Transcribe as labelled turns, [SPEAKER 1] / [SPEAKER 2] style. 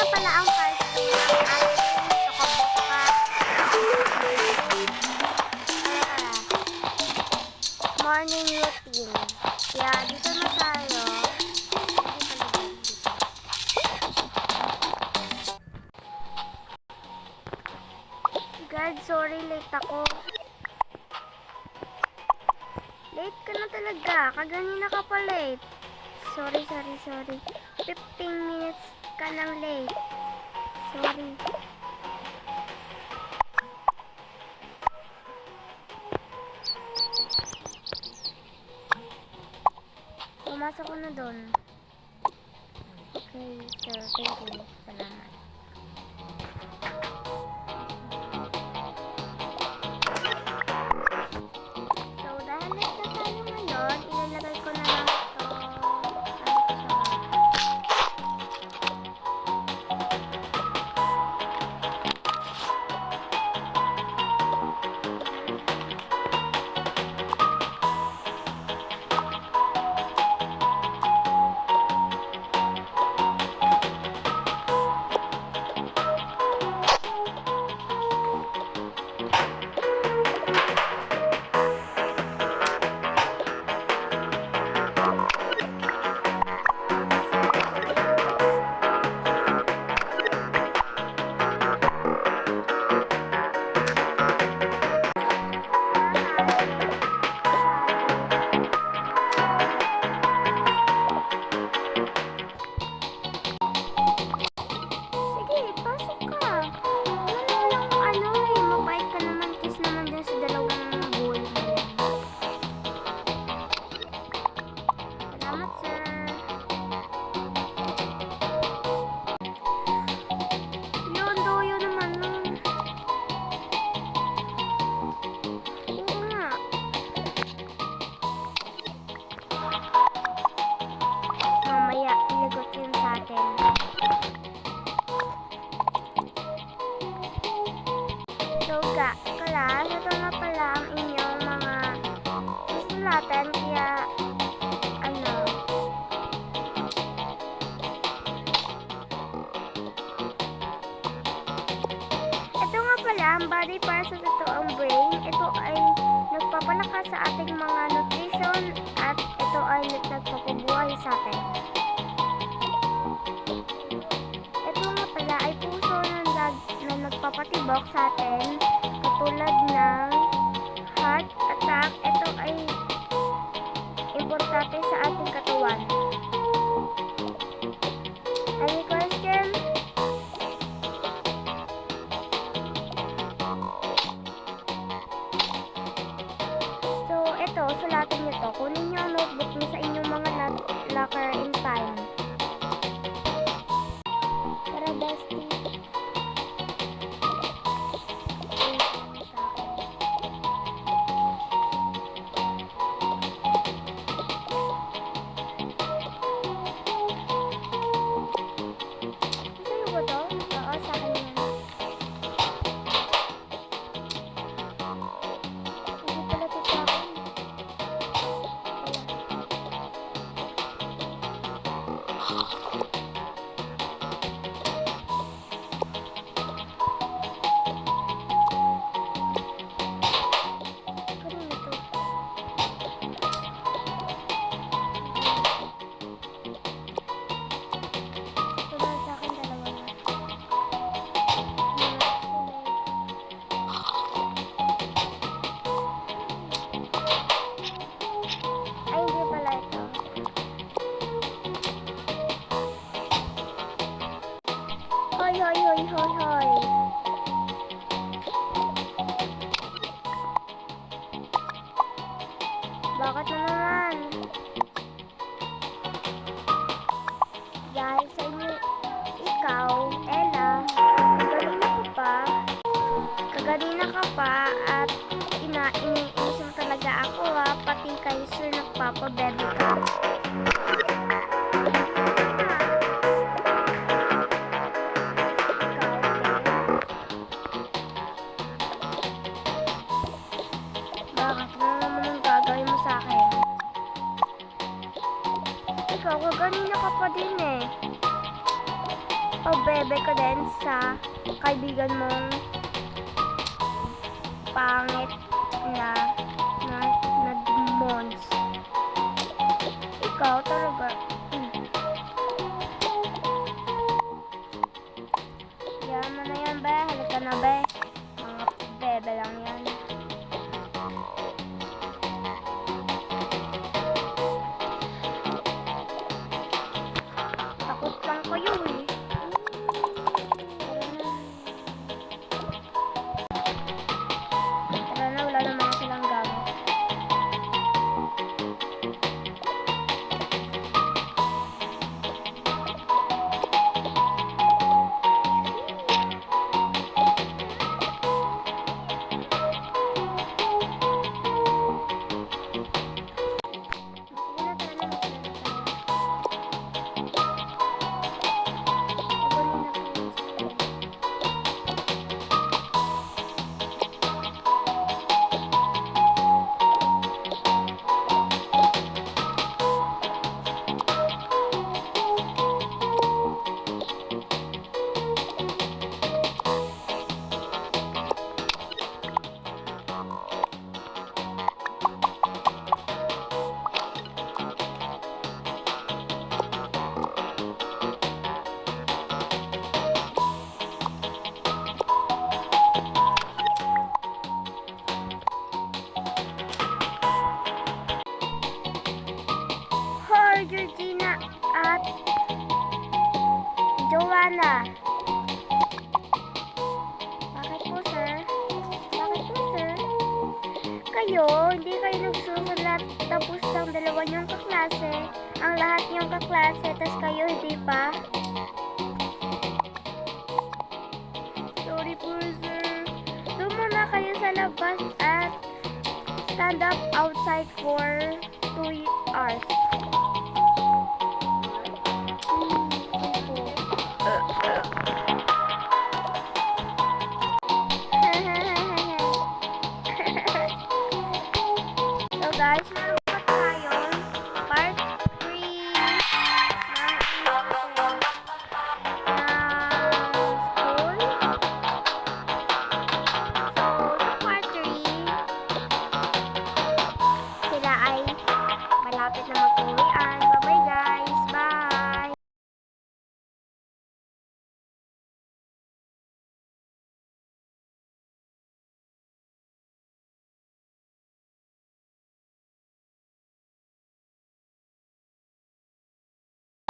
[SPEAKER 1] na pala ang part 2 ng ating Tokaboka. Morning routine. Kaya dito na tayo. God, sorry, late ako. Late ka na talaga. Kaganina ka pa late. Sorry. 15 minutes ka nang late. Sorry. Pumasok ko na doon. Okay, sir. Thank you. Salamat. So, dahil late na tayo ngayon, ilalagay ko na lang ito. So, class, ito nga pala ang inyong mga susulatan, kaya, ito nga pala, ang body parts at ito ang brain. Ito ay nagpapalakas sa ating mga nutrition at ito ay nagpapabuhay sa atin. Ito nga pala ay puso na nagpapatibok sa atin, katulad ng heart attack. Ito ay importante sa ating katawan. Any question? So, ito, sulatan nyo to. Kunin nyo ang notebook nyo sa inyong mga locker in time. Tara, bestie. Hoy. Bakit na naman? Dahil sa inyo, ikaw, Ella, kaganina ka pa at iniinis mo talaga ako pati kay Sir nagpapabebe ka. Ikaw, kaganina ka pa din eh. Oh, bebe. bebe ko din sa kaibigan mong pangit na mons. Ikaw talaga. Yaman na yan, be. Halika na, be. Mga bebe lang yan. Takot lang kayo eh. Tara na, wala naman na silang gamit. Georgina at Joanna. Bakit po, sir? Bakit po, sir? Kayo, hindi kayo nagsusulat tapos ang dalawa niyong kaklase, ang lahat niyong kaklase, tapos kayo hindi pa? Sorry po, sir. Doon muna kayo sa labas at stand up outside for 2 hours.